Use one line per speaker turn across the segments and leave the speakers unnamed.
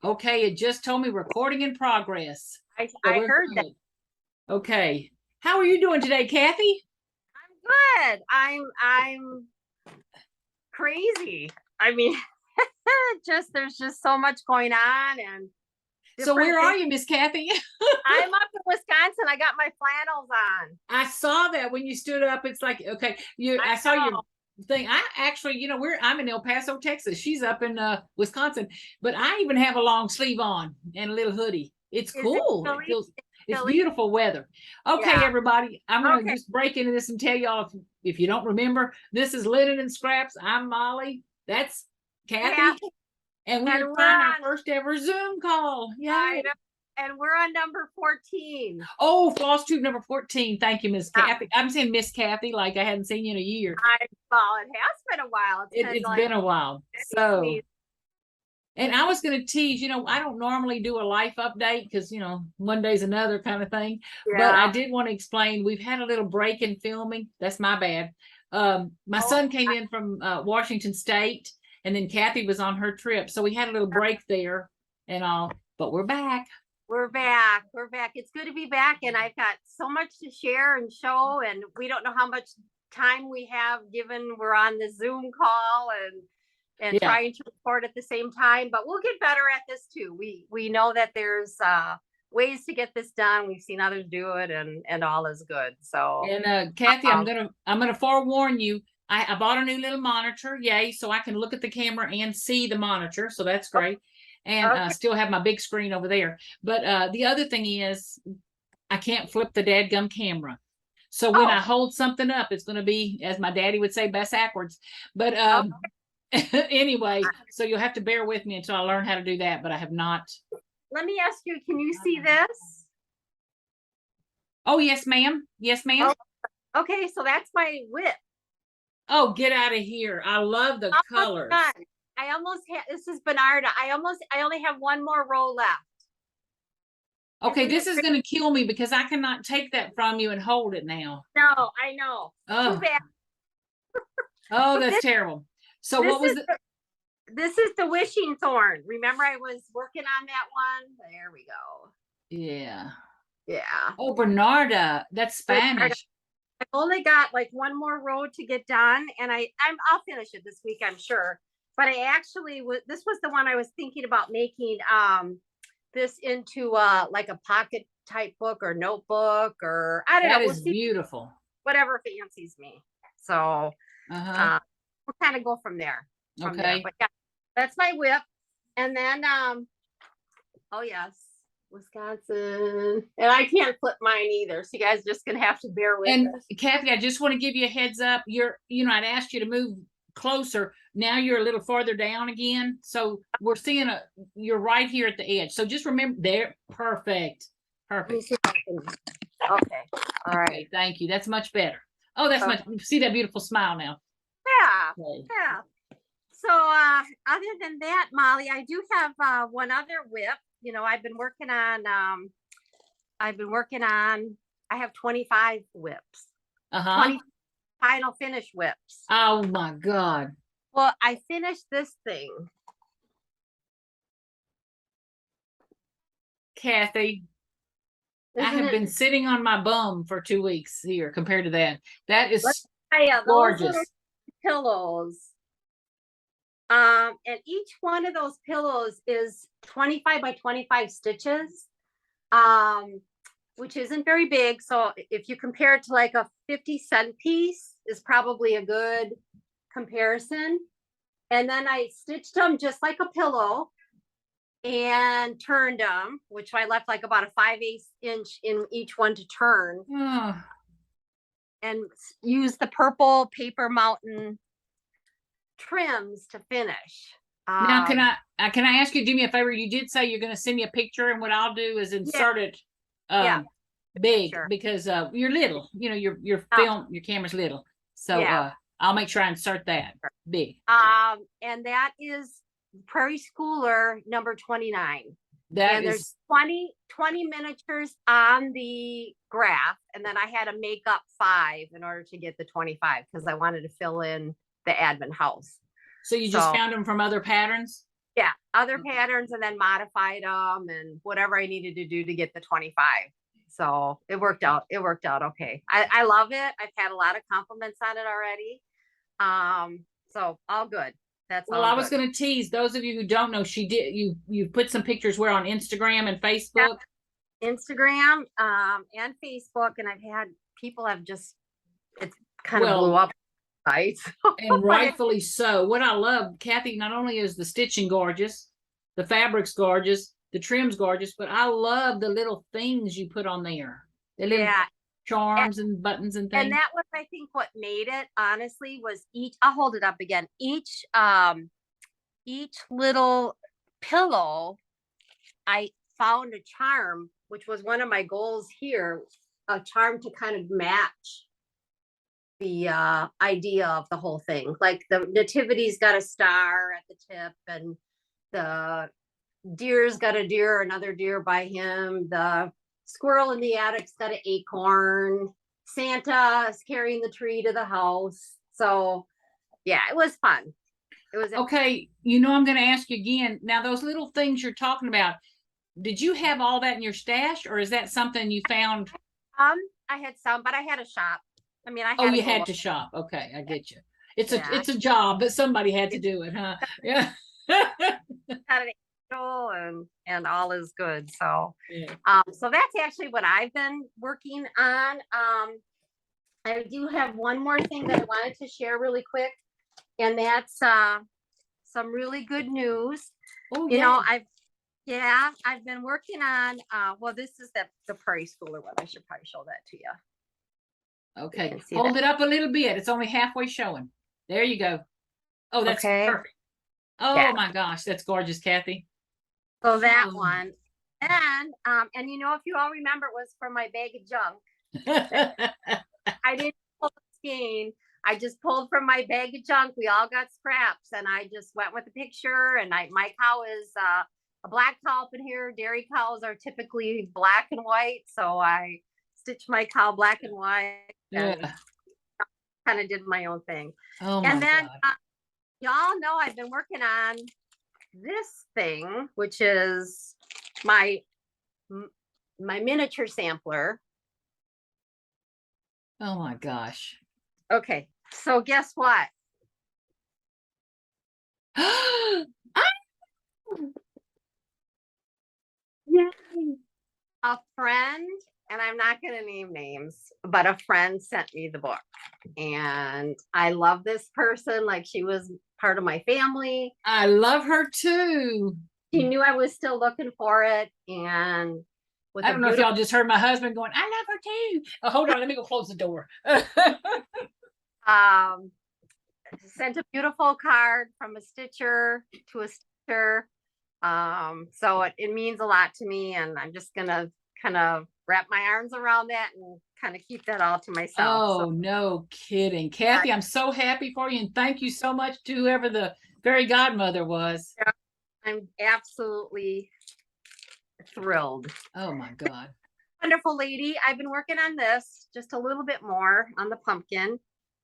Okay, it just told me recording in progress.
I
we're
heard that.
good. Okay. How are you doing today, Kathy?
I'm good. I'm crazy. I mean, there's just so much going on and
So where are you, Miss Kathy?
I'm up in Wisconsin. I got my flannels on.
I saw that when you stood up. It's like, okay, I saw your thing. I actually, I'm in El Paso, Texas. She's up in Wisconsin, but I even have a long sleeve on and a little hoodie. It's cool. It's beautiful weather. Okay, yeah. Everybody, I'm gonna just break into this and tell y'all, if you don't remember, this is Linen and Scraps. I'm Molly. That's Kathy. And we're trying our first ever Zoom call. Yeah.
And we're on number 14.
Oh, Flosstube number 14. Thank you, Miss Kathy. I'm saying Miss Kathy, like I hadn't seen you in a year.
Well, it has been a while.
It's been a while. So, and I was going to tease, I don't normally do a life update because, one day's another kind of thing. Yeah. But I did want to explain, we've had a little break in filming. That's my bad. My son came in from Washington State, and then Kathy was on her trip. So we had a little break there and all, but we're back.
We're back. It's good to be back. And I've got so much to share and show. And we don't know how much time we have given we're on the Zoom call and trying to record at the same time. But we'll get better at this too. We know that there's ways to get this done. We've seen others do it and all is good. So
and Kathy, I'm gonna forewarn you. I bought a new little monitor, yay, so I can look at the camera and see the monitor. So that's great. And still have my big screen over there. But the other thing is, I can't flip the dadgum camera. So when I hold something up, it's going to be, as my daddy would say, backwards. But anyway, so you'll have to bear with me until I learn how to do that. But I have not.
Let me ask you, can you see this?
Oh, yes, ma'am. Yes, ma'am.
Oh, okay, so that's my whip.
Oh, get out of here. I love the colors.
Done. I almost have, this is Bernarda. I only have one more row left.
Okay, this is going to kill me because I cannot take that from you and hold it now.
No, I know.
Oh,
too bad.
Oh, that's terrible. So what was it?
This is the Wishing Thorn. Remember I was working on that one? There we go.
Yeah.
Yeah.
Oh, Bernarda. That's Spanish.
I've only got like one more row to get done, and I'll finish it this week, I'm sure. But I actually this was the one I was thinking about making this into like a pocket type book or notebook, or I don't know.
That is beautiful.
Whatever fancies me. So we'll kind of go from there.
Okay.
But yeah, that's my whip. And then oh yes, Wisconsin. And I can't flip mine either. So you guys are just gonna have to bear with us.
Kathy, I just want to give you a heads up. I'd asked you to move closer. Now you're a little farther down again, so we're seeing you're right here at the edge, so just remember there. Perfect.
Okay, all right.
Okay, thank you. That's much better. Oh, that's much. See that beautiful smile now.
Yeah. So other than that, Molly, I do have one other whip. I've been working on I have 25 whips. 20 final finish whips.
Oh my God.
Well, I finished this thing.
Kathy, I have been sitting on my bum for 2 weeks here compared to that. That is gorgeous.
Those pillows. And each one of those pillows is 25 by 25 stitches. Which isn't very big. So if you compare it to like a 50-cent piece is probably a good comparison. And then I stitched them just like a pillow and turned them, which I left like about a 5/8 inch in each one to turn. And use the purple Paper Mountain trims to finish.
Now, can I ask you to do me a favor? You did say you're going to send me a picture, and what I'll do is insert it big because you're little. Your film, your camera's little, so I'll make sure I insert that big.
And that is Prairie Schooler number 29. There's 20 miniatures on the graph, and then I had to make up 5 in order to get the 25 because I wanted to fill in the admin house.
So you just found them from other patterns?
Yeah, other patterns and then modified them and whatever I needed to do to get the 25. So it worked out. It worked out okay. I love it. I've had a lot of compliments on it already. So all good. That's
Well,
all
I was
good.
going to tease those of you who don't know, she did, you put some pictures where on Instagram and Facebook.
Instagram, and Facebook, and I've had people have just, it's kind of
Well,
blew up, right?
and rightfully so. What I love, Kathy, not only is the stitching gorgeous, the fabric's gorgeous, the trim's gorgeous, but I love the little things you put on there. The little
Yeah.
charms and buttons and things.
And that was, I think, what made it, honestly, was I'll hold it up again. Each little pillow, I found a charm, which was one of my goals here, a charm to kind of match the idea of the whole thing. Like the nativity's got a star at the tip, and the deer's got a deer, another deer by him. The squirrel in the attic's got an acorn. Santa is carrying the tree to the house. So yeah, it was fun. It was
okay. You know, I'm going to ask you again. Now, those little things you're talking about, did you have all that in your stash, or is that something you found?
I had some, but I had a shop. I mean, I had.
Oh, you had to shop. Okay, I get you. It's a job, but somebody had to do it, huh? Yeah.
Had an angel and all is good. So,
Yeah.
So that's actually what I've been working on. I do have one more thing that I wanted to share really quick, and that's some really good news.
Oh,
you know, I've been working on, well, this is the Prairie Schooler one. I should probably show that to you.
Okay, hold it up a little bit. It's only halfway showing. There you go. Oh, that's perfect. Oh my gosh, that's gorgeous, Kathy.
So that one. And you know, if you all remember, it was from my bag of junk. I didn't pull the skein. I just pulled from my bag of junk. We all got scraps, and I just went with the picture. And my cow is a black cow up in here. Dairy cows are typically black and white, so I stitched my cow black and white. And kind of did my own thing.
Oh
and then
God.
Y'all know I've been working on this thing, which is my miniature sampler.
Oh my gosh.
Okay, so guess what? Yay. A friend, and I'm not going to name names, but a friend sent me the book, and I love this person like she was part of my family.
I love her too.
She knew I was still looking for it, and
I don't know if y'all just heard my husband going, I love her too. Oh, hold on, let me go close the door.
Sent a beautiful card from a stitcher to a stitcher. So it means a lot to me, and I'm just gonna kind of wrap my arms around that and kind of keep that all to myself.
Oh, no kidding. Kathy, I'm so happy for you, and thank you so much to whoever the fairy godmother was.
I'm absolutely thrilled.
Oh my God.
Wonderful lady. I've been working on this just a little bit more on the pumpkin.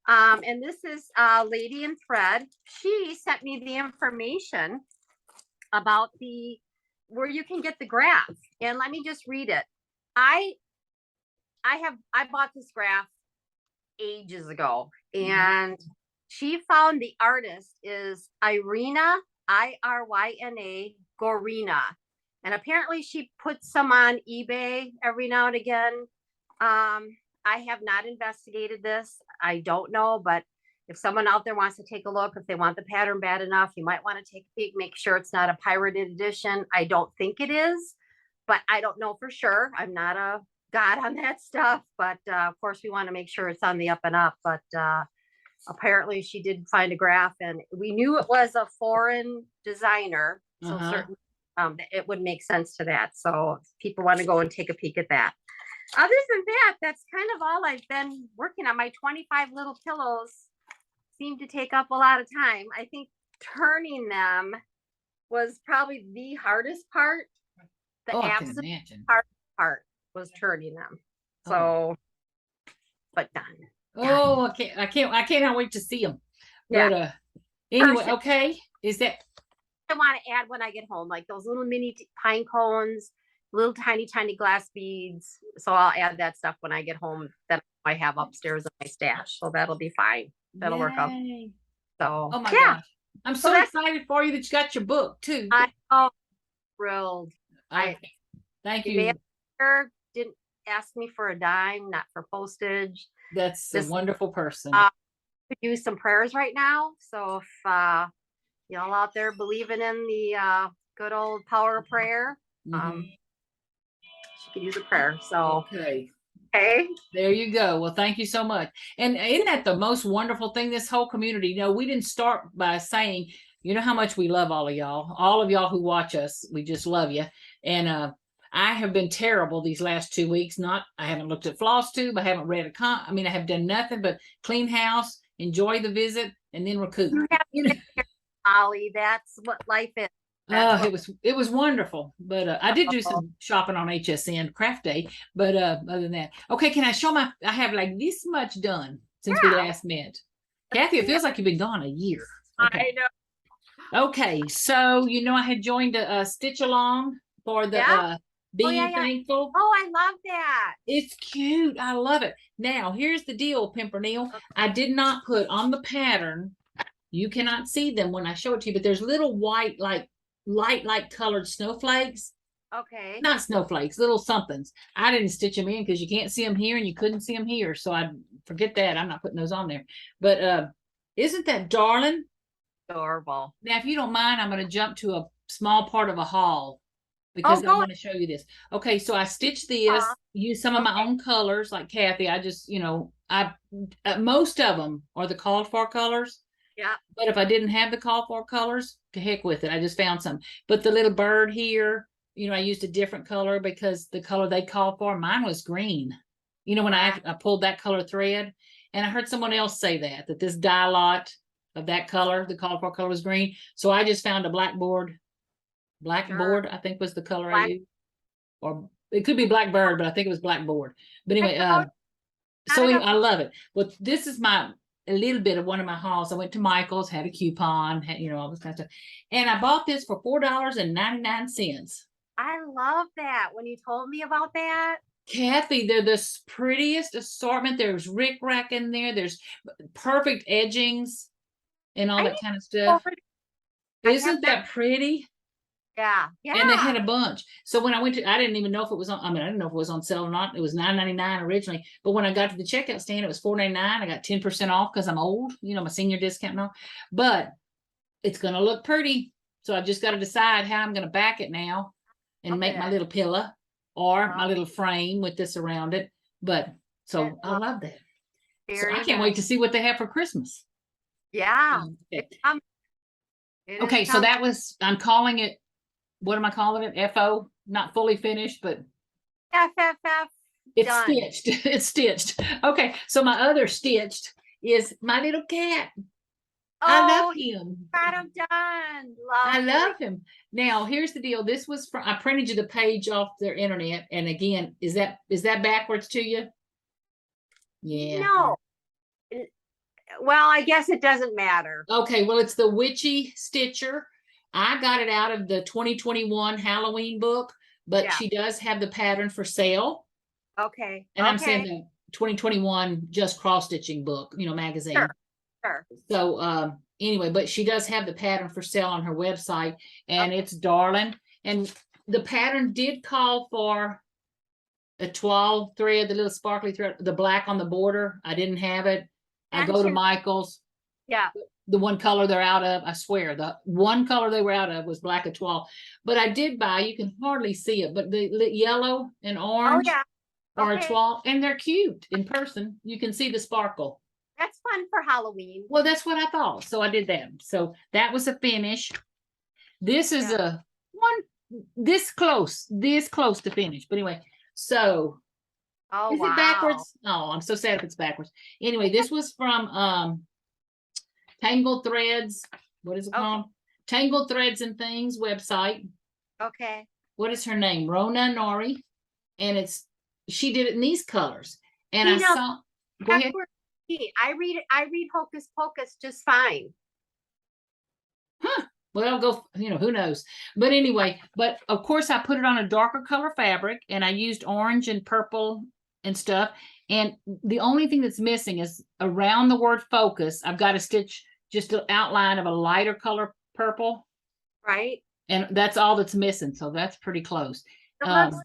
And this is Lady in Thread. She sent me the information about where you can get the graph. And let me just read it. I bought this graph ages ago, and she found the artist is Iryna, Iryna Gorina. And apparently she puts some on eBay every now and again. I have not investigated this. I don't know, but if someone out there wants to take a look, if they want the pattern bad enough, you might want to take a peek, make sure it's not a pirated edition. I don't think it is, but I don't know for sure. I'm not a god on that stuff, but of course we want to make sure it's on the up and up. But apparently she did find a graph, and we knew it was a foreign designer, so certainly it would make sense to that. So if people want to go and take a peek at that. Other than that, that's kind of all I've been working on. My 25 little pillows seem to take up a lot of time. I think turning them was probably the hardest part. The absolute hardest part was turning them. So, but done.
Oh, I cannot wait to see them. Yeah. But anyway, okay. Is that
I want to add when I get home, like those little mini pine cones, little tiny glass beads. So I'll add that stuff when I get home that I have upstairs in my stash. So that'll be fine. That'll work out.
Yay.
So
Oh my
yeah,
gosh. I'm
So
so
that's-
excited for you that you got your book too.
I'm thrilled.
Thank
The
you.
mayor didn't ask me for a dime, not for postage.
That's a wonderful person.
Could use some prayers right now. So if y'all out there believing in the good old power of prayer, she could use a prayer. So
okay.
hey,
There you go. Well, thank you so much. And isn't that the most wonderful thing? This whole community, you know, we didn't start by saying, you know, how much we love all of y'all who watch us. We just love you. And I have been terrible these last 2 weeks. I haven't looked at Flosstube. I haven't read I have done nothing but clean house, enjoy the visit, and then recoup.
you know, Ollie, that's what life is.
It was wonderful, but I did do some shopping on HSN Craft Day. But other than that, okay, can I show I have like this much done since we last met. Kathy, it feels like you've been gone a year. Okay.
I know.
Okay, so you know I had joined a stitch along for the Being Thankful.
Oh, I love that.
It's cute. I love it. Now here's the deal, Pimpernel. Okay. I did not put on the pattern. You cannot see them when I show it to you, but there's little white, like light colored snowflakes.
Okay.
Not snowflakes, little somethings. I didn't stitch them in because you can't see them here and you couldn't see them here. So I forget that. I'm not putting those on there. But isn't that darling?
Adorable.
Now, if you don't mind, I'm going to jump to a small part of a haul because I want to show you this. Okay, so I stitched this, use some of my own colors like Kathy. I just, you know, most of them are the called for colors.
Yeah.
But if I didn't have the call for colors, to heck with it. I just found some. But the little bird here, you know, I used a different color because the color they called for, mine was green. You know, when I pulled that color thread, and I heard someone else say that this dye lot of that color, the called for color was green. So I just found a blackboard, I think was the color I used. Or it could be blackbird, but I think it was blackboard. But anyway, so I love it. Well, this is a little bit of one of my hauls. I went to Michael's, had a coupon, had, you know, all this kind of stuff. And I bought this for $4.99.
I love that. When you told me about that.
Kathy, they're the prettiest assortment. There's rickrack in there. There's perfect edgings and all that kind of stuff. Isn't that pretty?
Yeah.
And they had a bunch. So when I went to, I didn't even know if it was on, I didn't know if it was on sale or not. It was $9.99 originally. But when I got to the checkout stand, it was $4.99. I got 10% off because I'm old, you know, my senior discount and all. But it's going to look pretty. So I've just got to decide how I'm going to back it now and make my little pillow or my little frame with this around it. But so I love that. So I can't wait to see what they have for Christmas.
Yeah.
Okay, so that was, I'm calling it, what am I calling it? FO, not fully finished, but
FFF.
It's done. Stitched. It's stitched. Okay, so my other stitched is my little cat. I love him.
Got him done.
I love him. Now, here's the deal. This was from, I printed you the page off their internet. And again, is that backwards to you? Yeah.
No. Well, I guess it doesn't matter.
Okay, well, it's the Witchy Stitcher. I got it out of the 2021 Halloween book, but she does have the pattern for sale.
Okay.
And I'm saying the 2021 just cross stitching book, you know, magazine.
Sure.
So anyway, but she does have the pattern for sale on her website, and it's darling. And the pattern did call for a 12 thread, the little sparkly thread, the black on the border. I didn't have it. I go to Michael's.
Yeah.
The one color they're out of, I swear, the one color they were out of was black at 12. But I did buy, you can hardly see it, but the yellow and orange are 12, and they're cute in person. You can see the sparkle.
That's fun for Halloween.
Well, that's what I thought. So I did that. So that was a finish. This is a one this close to finish. But anyway, so is it backwards? Oh, I'm so sad if it's backwards. Anyway, this was from Tangled Threads. What is it called? Tangled Threads and Things website.
Okay.
What is her name? Rona Nori. And she did it in these colors. And I saw, go ahead.
I read Hocus Pocus just fine.
Huh. Well, go, who knows? But anyway, but of course I put it on a darker color fabric and I used orange and purple and stuff. And the only thing that's missing is around the word focus, I've got to stitch just an outline of a lighter color purple.
Right.
And that's all that's missing. So that's pretty close.
It looks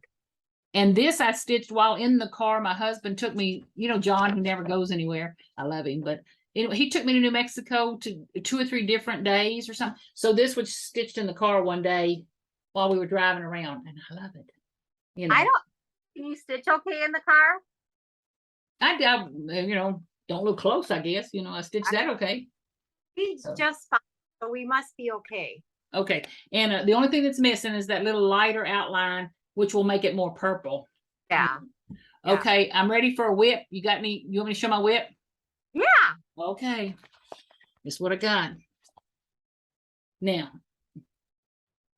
And this I stitched while in the car. My husband took me, John, who never goes anywhere. I love him, but anyway, he took me to New Mexico to 2 or 3 different days or something. So this was stitched in the car one day while we were driving around, and I love it.
Can you stitch okay in the car?
I don't look close, I guess. I stitched that okay.
It's just fine. So we must be okay.
Okay. And the only thing that's missing is that little lighter outline, which will make it more purple.
Yeah.
Okay. I'm ready for a whip. You want me to show my whip?
Yeah.
Okay. This is what I got. Now.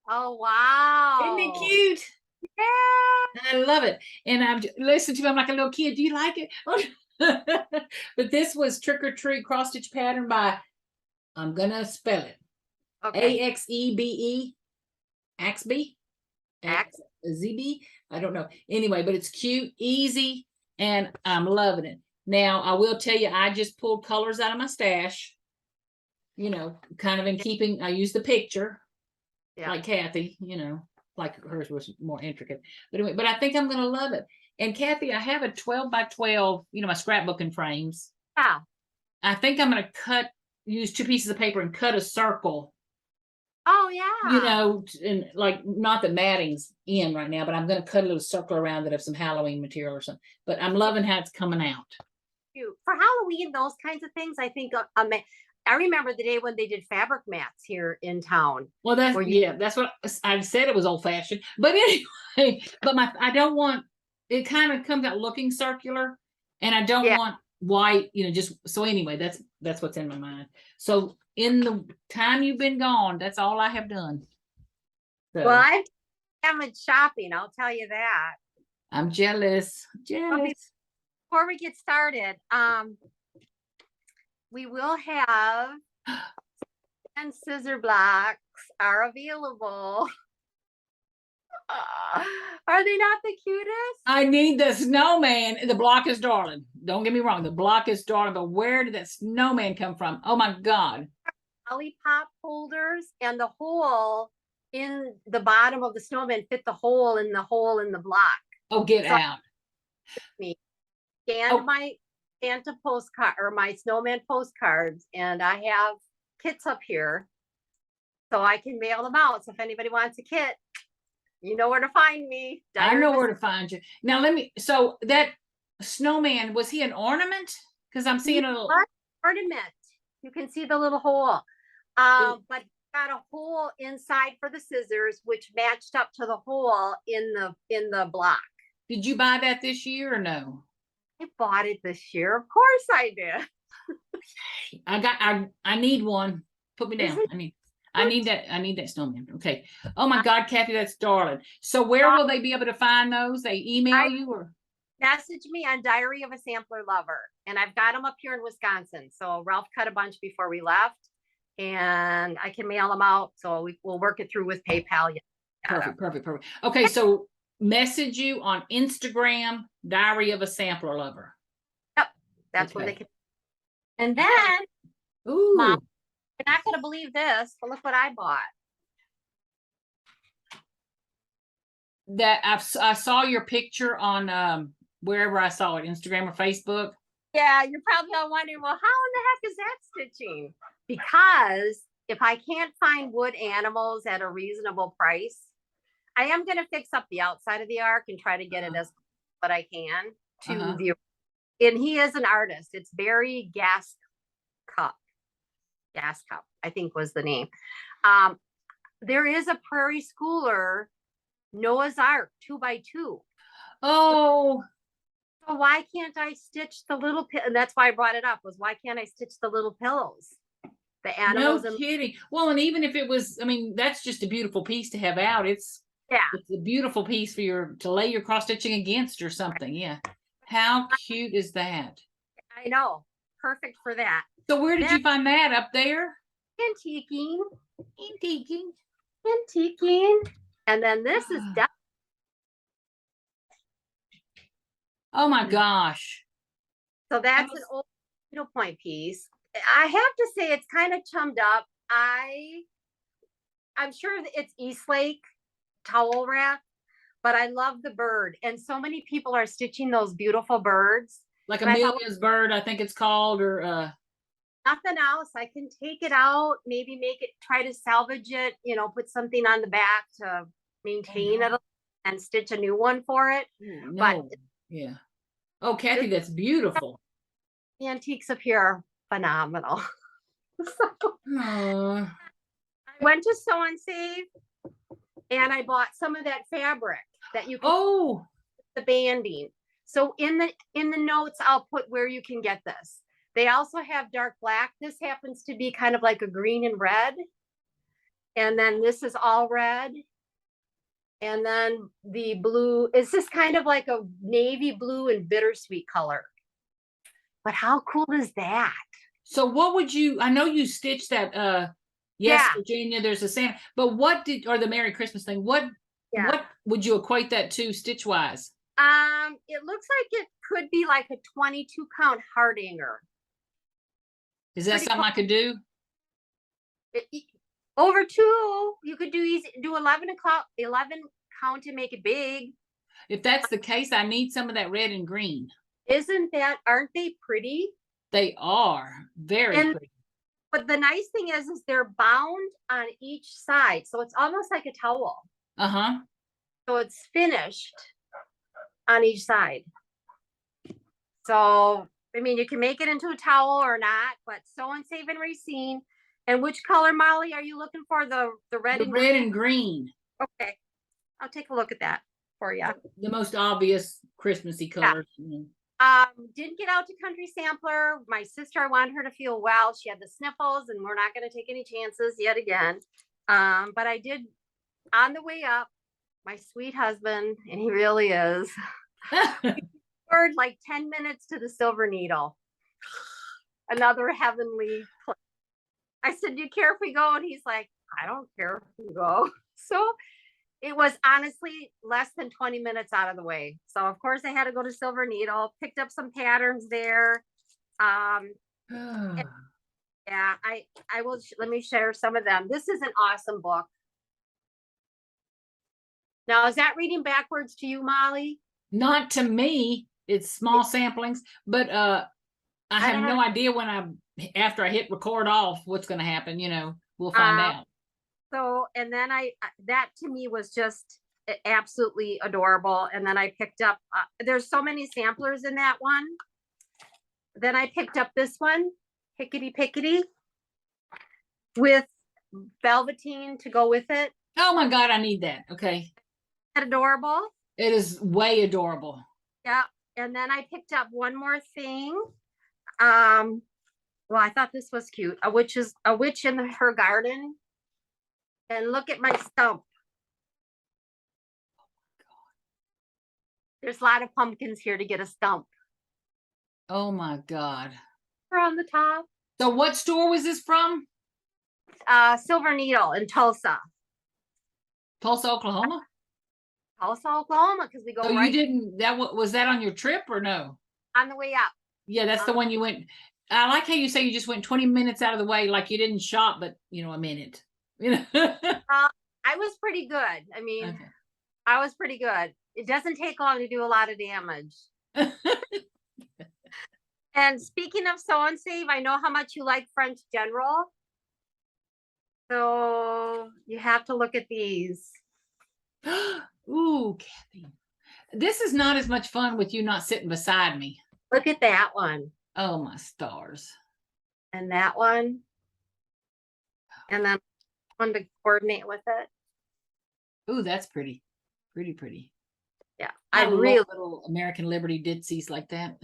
Oh, wow.
Isn't it cute?
Yeah.
I love it. And I'm listening to me, I'm like a little kid. Do you like it? But this was Trick or Treat cross stitch pattern by, I'm gonna spell it.
Okay.
AXEBE. Axby. ZB. I don't know. Anyway, but it's cute, easy, and I'm loving it. Now I will tell you, I just pulled colors out of my stash. Kind of in keeping. I used the picture, like Kathy. Like hers was more intricate. But anyway, but I think I'm gonna love it. And Kathy, I have a 12 by 12. My scrapbooking frames.
Yeah.
I think I'm gonna use 2 pieces of paper and cut a circle.
Oh yeah.
And like, not that matting's in right now, but I'm going to cut a little circle around it of some Halloween material or something. But I'm loving how it's coming out.
For Halloween, those kinds of things, I think I remember the day when they did fabric mats here in town.
Well, that's what I said. It was old fashioned, but anyway. But I don't want it. Kind of comes out looking circular, and I don't want white. Just so anyway. That's what's in my mind. So in the time you've been gone, that's all I have done. So,
well, I haven't shopping. I'll tell you that.
I'm jealous.
Before we get started, we will have and scissor blocks are available. Are they not the cutest?
I need the snowman. The block is darling. Don't get me wrong. The block is darling, but where did that snowman come from? Oh my God.
Lollipop holders, and the hole in the bottom of the snowman fit the hole in the block.
Oh, get out.
And my Santa postcard or my snowman postcards, and I have kits up here so I can mail them out. So if anybody wants a kit, you know where to find me.
I know where to find you. Now so that snowman, was he an ornament? Because I'm seeing a little
ornament. You can see the little hole. But got a hole inside for the scissors, which matched up to the hole in the block.
Did you buy that this year or no?
I bought it this year. Of course I did.
I need one. Put me down. I need that snowman. Okay. Oh my God, Kathy, that's darling. So where will they be able to find those? They email you or
message me on Diary of a Sampler Lover. And I've got them up here in Wisconsin. So Ralph cut a bunch before we left, and I can mail them out. So we'll work it through with PayPal.
Perfect. Okay. So message you on Instagram, Diary of a Sampler Lover.
Yep. That's where they can. And then, Mom, you're not going to believe this, but look what I bought.
That I saw your picture on wherever I saw it, Instagram or Facebook.
Yeah, you're probably all wondering, well, how in the heck is that stitching? Because if I can't find wood animals at a reasonable price, I am going to fix up the outside of the ark and try to get it as what I can to the. And he is an artist. It's Barry Gas Cup, I think was the name. There is a Prairie Schooler Noah's Ark 2x2.
Oh,
so why can't I stitch the little and that's why I brought it up, was why can't I stitch the little pillows? The animals.
No kidding. Well, and even if it was, I mean, that's just a beautiful piece to have out. It's a beautiful piece for to lay your cross stitching against or something. Yeah. How cute is that?
I know. Perfect for that.
So where did you find that? Up there?
Antiquing. Antiquing. And then this is
Oh my gosh.
so that's an old needlepoint piece. I have to say it's kind of chummed up. I'm sure it's Eastlake towel wrap, but I love the bird. And so many people are stitching those beautiful birds.
Like
And
Amelia's bird, I think it's called, or
nothing else. I can take it out, maybe make it, try to salvage it, put something on the back to maintain it and stitch a new one for it.
no.
But
Yeah. Oh, Kathy, that's beautiful.
the antiques up here are phenomenal. I went to Sew and Save and I bought some of that fabric that you can the banding. So in the notes, I'll put where you can get this. They also have dark black. This happens to be kind of like a green and red. And then this is all red. And then the blue is this kind of like a navy blue and bittersweet color. But how cool is that?
So what would you, I know you stitched that, Virginia, there's a Santa, but or the Merry Christmas thing, what would you equate that to stitch wise?
It looks like it could be like a 22 count Hardanger.
Is that something I could do?
Over 2, you could do 11 count and make it big.
If that's the case, I need some of that red and green.
Aren't they pretty?
They are very pretty.
But the nice thing is they're bound on each side. So it's almost like a towel. So it's finished on each side. So, I mean, you can make it into a towel or not, but Sew and Save and Racine. And which color, Molly, are you looking for? The red and green?
Red and green.
Okay. I'll take a look at that for you.
The most obvious Christmassy colors.
Didn't get out to Country Sampler. My sister, I wanted her to feel well. She had the sniffles and we're not going to take any chances yet again. But I did on the way up, my sweet husband, and he really is, for like 10 minutes to the Silver Needle. Another heavenly place. I said, do you care if we go? And he's like, I don't care if we go. So it was honestly less than 20 minutes out of the way. So of course I had to go to Silver Needle, picked up some patterns there. I will, let me share some of them. This is an awesome book. Now, is that reading backwards to you, Molly?
Not to me. It's small samplings, but I have no idea when after I hit record off, what's going to happen. We'll find out.
So, and then that to me was just absolutely adorable. And then I picked up, there's so many samplers in that one. Then I picked up this one, Hickety Pickety, with velveteen to go with it.
Oh my God, I need that. Okay.
Adorable.
It is way adorable.
Yeah. And then I picked up one more thing. Well, I thought this was cute. A witch in her garden. And look at my stump. There's a lot of pumpkins here to get a stump.
Oh my God.
We're on the top.
So what store was this from?
Silver Needle in Tulsa.
Tulsa, Oklahoma?
Tulsa, Oklahoma, because we go
you didn't, was that on your trip or no?
On the way up.
Yeah, that's the one you went. I like how you say you just went 20 minutes out of the way, like you didn't shop, but a minute.
I was pretty good. I mean, okay. I was pretty good. It doesn't take long to do a lot of damage. And speaking of Sew and Save, I know how much you like French General. So you have to look at these.
Ooh, Kathy. This is not as much fun with you not sitting beside me.
Look at that one.
Oh, my stars.
And that one. And then one to coordinate with it.
Ooh, that's pretty. Pretty.
Yeah.
I really little American Liberty ditsies like that.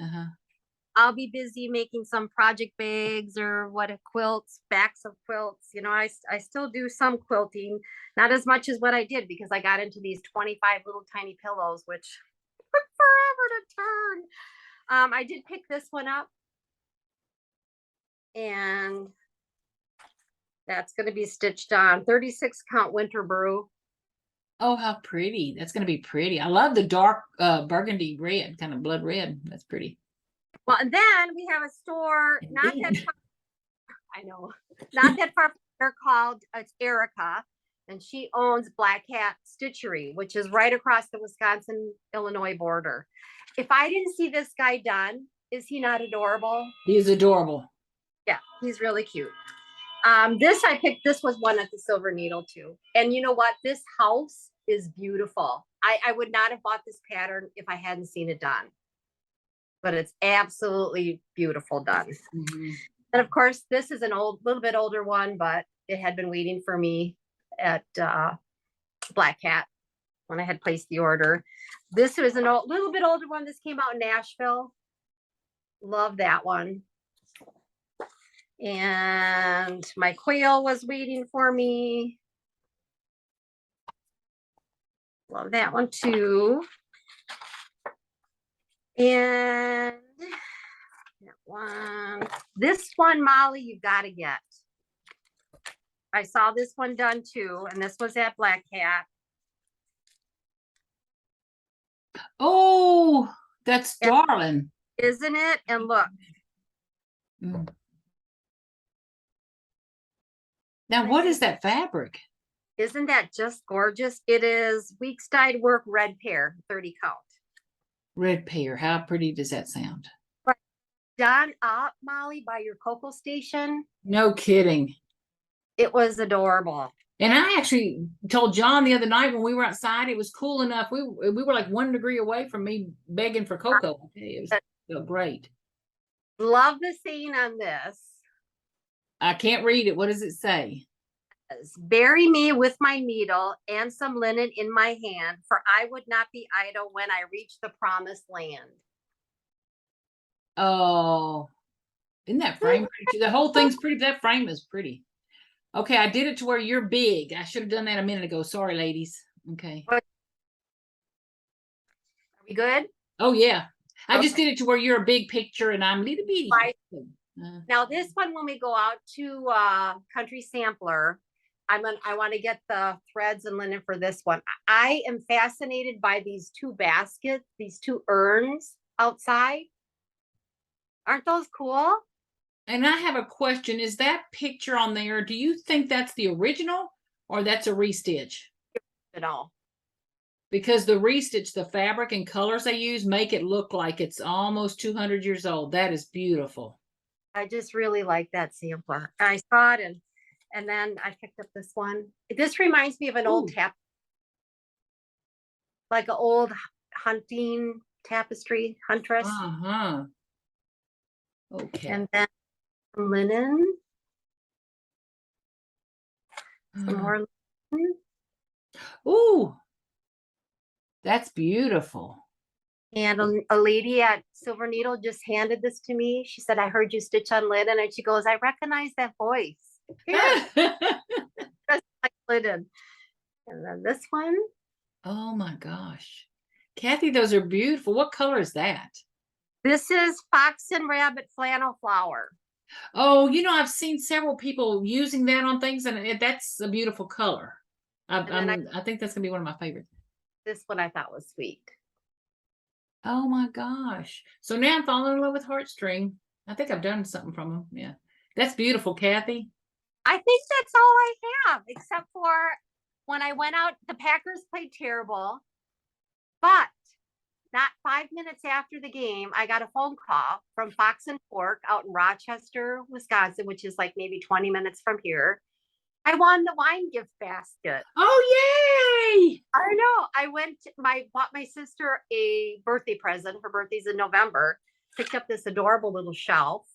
I'll be busy making some project bags or backs of quilts. I still do some quilting, not as much as what I did because I got into these 25 little tiny pillows, which took forever to turn. I did pick this one up and That's going to be stitched on 36 count winter brew.
Oh, how pretty. That's going to be pretty. I love the dark burgundy red, kind of blood red. That's pretty.
Well, and then we have a store not that far, I know, not that far from here called it's Erica, and she owns Black Hat Stitchery, which is right across the Wisconsin-Illinois border. If I didn't see this guy done, is he not adorable?
He is adorable.
Yeah, he's really cute. I picked, this was one at the Silver Needle too. And you know what? This house is beautiful. I would not have bought this pattern if I hadn't seen it done. But it's absolutely beautiful done.
Mm-hmm.
And of course, this is an little bit older one, but it had been waiting for me at Black Hat when I had placed the order. This was a little bit older one. This came out in Nashville. Love that one. And my quail was waiting for me. Love that one too. And that one, this one, Molly, you got to get. I saw this one done too, and this was at Black Hat.
Oh, that's darling.
Isn't it? And look.
Mm. Now, what is that fabric?
Isn't that just gorgeous? It is Weeks Dyed Work Red Pear, 30 count.
Red pear. How pretty does that sound?
Done up, Molly, by your cocoa station.
No kidding.
It was adorable.
And I actually told John the other night when we were outside, it was cool enough. We were like 1 degree away from me begging for cocoa. It was great.
Love the saying on this.
I can't read it. What does it say?
Bury me with my needle and some linen in my hand, for I would not be idle when I reach the promised land.
Oh, isn't that frame pretty? The whole thing's pretty. That frame is pretty. Okay, I did it to where you're big. I should have done that a minute ago. Sorry, ladies. Okay.
Are we good?
Oh, yeah. I just did it to where you're a big picture and I'm little bitty.
Right. Now this one, when we go out to Country Sampler, I want to get the threads and linen for this one. I am fascinated by these two baskets, these two urns outside. Aren't those cool?
And I have a question. Is that picture on there, do you think that's the original or that's a restitch?
No.
Because the restitch, the fabric and colors they use make it look like it's almost 200 years old. That is beautiful.
I just really like that sampler. I saw it and then I picked up this one. This reminds me of an old like an old hunting tapestry, huntress.
Uh-huh. Okay.
And then linen. Some more linen.
Ooh. That's beautiful.
And a lady at Silver Needle just handed this to me. She said, I heard you stitch on linen. And she goes, I recognize that voice. Yeah. That's like linen. And then this one.
Oh my gosh. Kathy, those are beautiful. What color is that?
This is Fox and Rabbit Flannel Flower.
Oh, you know, I've seen several people using that on things, and that's a beautiful color. I think that's gonna be one of my favorites.
This one I thought was sweet.
Oh my gosh. So now I'm falling in love with Heartstring. I think I've done something from them. Yeah. That's beautiful, Kathy.
I think that's all I have, except for when I went out, the Packers played terrible. But not 5 minutes after the game, I got a phone call from Fox and Fork out in Rochester, Wisconsin, which is like maybe 20 minutes from here. I won the wine gift basket.
Oh, yay!
I know. I bought my sister a birthday present. Her birthday's in November. Picked up this adorable little shelf.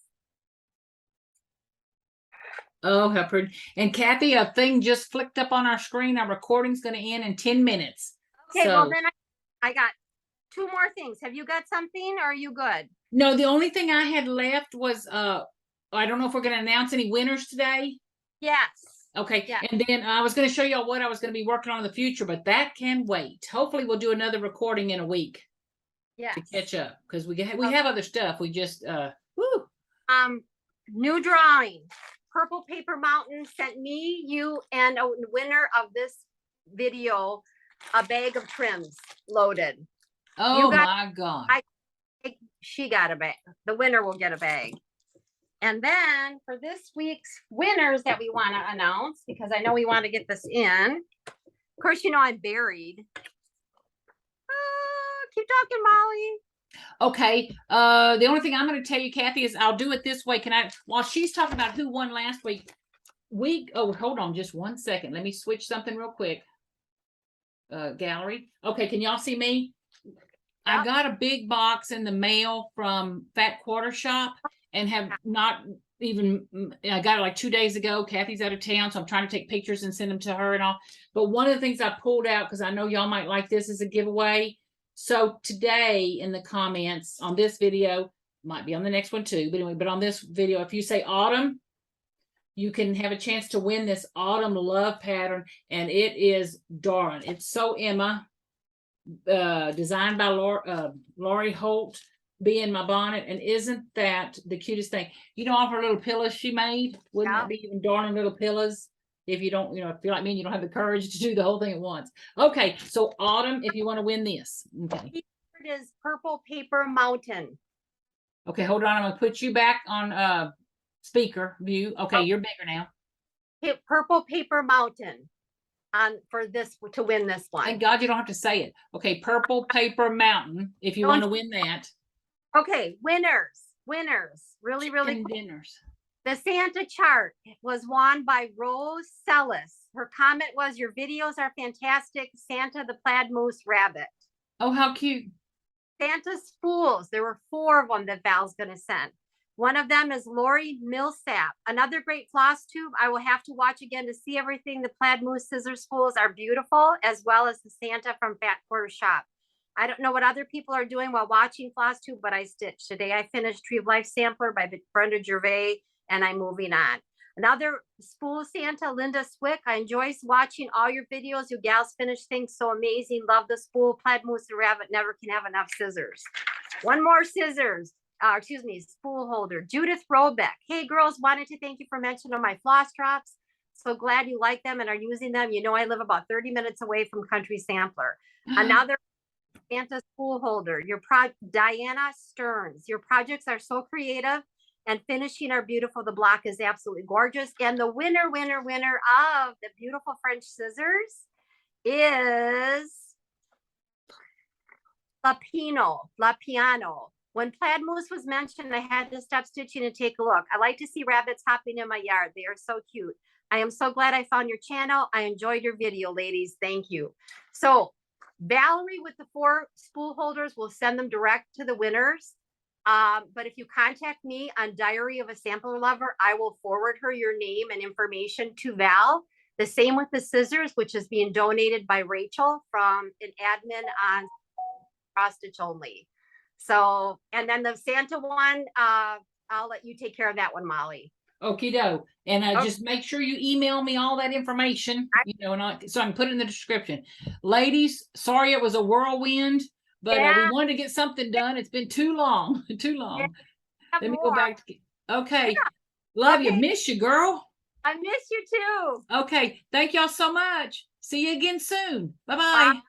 Oh, how pretty. And Kathy, a thing just flicked up on our screen. Our recording's going to end in 10 minutes.
Okay, well then I got 2 more things. Have you got something or are you good?
No, the only thing I had left was, I don't know if we're going to announce any winners today.
Yes.
Okay.
Yeah.
And then I was going to show y'all what I was going to be working on in the future, but that can wait. Hopefully we'll do another recording in a week.
Yes.
To catch up because we have other stuff. We just,
new drawing. Purple Paper Mountain sent me, you, and a winner of this video a bag of trims loaded.
Oh
got-
my God.
She got a bag. The winner will get a bag. And then for this week's winners that we want to announce, because I know we want to get this in. Of course, you know I'm buried. Keep talking, Molly.
Okay. The only thing I'm going to tell you, Kathy, is I'll do it this way. Can I, while she's talking about who won last week, oh, hold on just 1 second. Let me switch something real quick. Gallery. Okay. Can y'all see me? I got a big box in the mail from Fat Quarter Shop and have not even, I got it like 2 days ago. Kathy's out of town, so I'm trying to take pictures and send them to her and all. But one of the things I pulled out, because I know y'all might like this as a giveaway. So today in the comments on this video, might be on the next one too, but anyway, but on this video, if you say autumn, you can have a chance to win this autumn love pattern, and it is darn. It's so Emma, designed by Lori Holt, be in my bonnet. And isn't that the cutest thing? You know, all her little pillows she made, wouldn't that be even darling little pillows? If you don't, you know, feel like me and you don't have the courage to do the whole thing at once. Okay, so autumn, if you want to win this. Okay.
It is Purple Paper Mountain.
Okay, hold on. I'm gonna put you back on speaker view. Okay, you're bigger now.
Purple Paper Mountain for this to win this one.
Thank God you don't have to say it. Okay, Purple Paper Mountain, if you want to win that.
Okay, winners. Really
Chicken
quick.
dinners.
The Santa chart was won by Rose Sellis. Her comment was, "Your videos are fantastic. Santa the Plaid Moose Rabbit."
Oh, how cute.
Santa Spools. There were 4 of them that Val's going to send. One of them is Lori Millsap. Another great Flosstube. I will have to watch again to see everything. The Plaid Moose Scissor Spools are beautiful, as well as the Santa from Fat Quarter Shop. I don't know what other people are doing while watching Flosstube, but I stitched. Today I finished Tree of Life Sampler by Brenda Gervais, and I'm moving on. Another spool Santa, Linda Swick. I enjoy watching all your videos. You gals finish things so amazing. Love the spool. Plaid Moose and Rabbit never can have enough scissors. One more scissors. Spool holder. Judith Robeck. Hey girls, wanted to thank you for mentioning my floss drops. So glad you like them and are using them. You know I live about 30 minutes away from Country Sampler. Another Santa spool holder. Diana Stearns. Your projects are so creative and finishing are beautiful. The block is absolutely gorgeous. And the winner of the beautiful French scissors is La Piano. When Plaid Moose was mentioned, I had to stop stitching and take a look. I like to see rabbits hopping in my yard. They are so cute. I am so glad I found your channel. I enjoyed your video, ladies. Thank you. So Valerie with the 4 spool holders will send them direct to the winners. But if you contact me on Diary of a Sampler Lover, I will forward her your name and information to Val. The same with the scissors, which is being donated by Rachel from an admin on Cross Stitch Only. So, and then the Santa one, I'll let you take care of that one, Molly.
Okie doke. And just make sure you email me all that information, you know, and so I can put it in the description. Ladies, sorry it was a whirlwind, but we wanted to get something done. It's been too long, too long. Let me go back to, okay. Love you. Miss you, girl.
I miss you too.
Okay. Thank y'all so much. See you again soon. Bye-bye.
Bye.